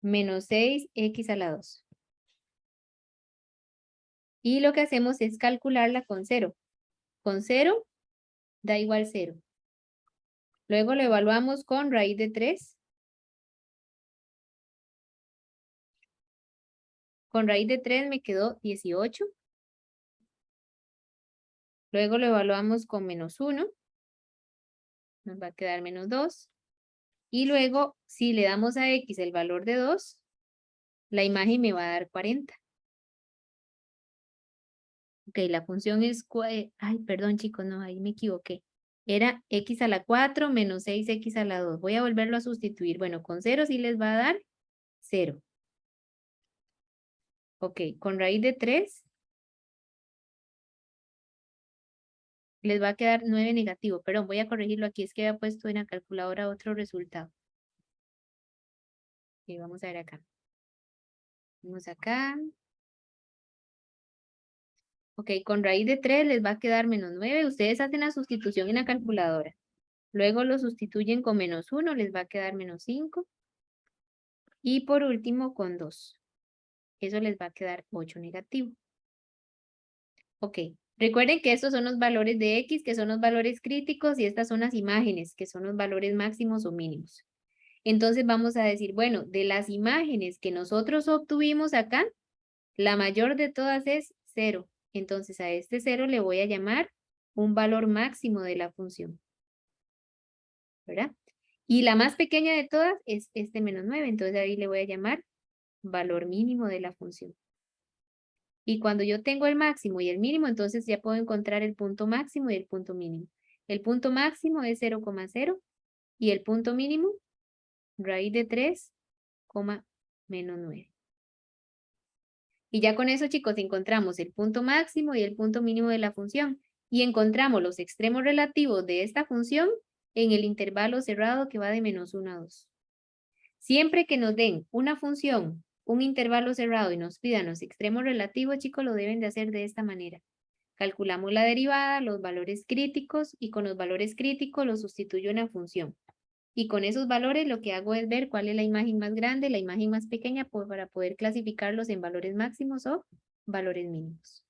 Menos 6x a la 2. Y lo que hacemos es calcularla con 0. Con 0 da igual 0. Luego lo evaluamos con raíz de 3. Con raíz de 3 me quedó 18. Luego lo evaluamos con menos 1. Nos va a quedar menos 2. Y luego, si le damos a x el valor de 2, la imagen me va a dar 40. Ok, la función es... Ay, perdón chicos, no, ahí me equivoqué. Era x a la 4 menos 6x a la 2. Voy a volverlo a sustituir. Bueno, con 0 sí les va a dar 0. Ok, con raíz de 3 les va a quedar 9 negativo. Perdón, voy a corregirlo aquí. Es que había puesto en la calculadora otro resultado. Y vamos a ver acá. Vamos acá. Ok, con raíz de 3 les va a quedar menos 9. Ustedes hacen la sustitución en la calculadora. Luego lo sustituyen con menos 1, les va a quedar menos 5. Y por último con 2. Eso les va a quedar 8 negativo. Ok, recuerden que estos son los valores de X, que son los valores críticos, y estas son las imágenes, que son los valores máximos o mínimos. Entonces vamos a decir, bueno, de las imágenes que nosotros obtuvimos acá, la mayor de todas es 0. Entonces a este 0 le voy a llamar un valor máximo de la función, ¿verdad? Y la más pequeña de todas es este menos 9, entonces ahí le voy a llamar valor mínimo de la función. Y cuando yo tengo el máximo y el mínimo, entonces ya puedo encontrar el punto máximo y el punto mínimo. El punto máximo es 0,0 y el punto mínimo, raíz de 3, menos 9. Y ya con eso, chicos, encontramos el punto máximo y el punto mínimo de la función. Y encontramos los extremos relativos de esta función en el intervalo cerrado que va de menos 1 a 2. Siempre que nos den una función, un intervalo cerrado y nos pidan los extremos relativos, chicos, lo deben de hacer de esta manera. Calculamos la derivada, los valores críticos y con los valores críticos los sustituyo en la función. Y con esos valores lo que hago es ver cuál es la imagen más grande, la imagen más pequeña, para poder clasificarlos en valores máximos o valores mínimos.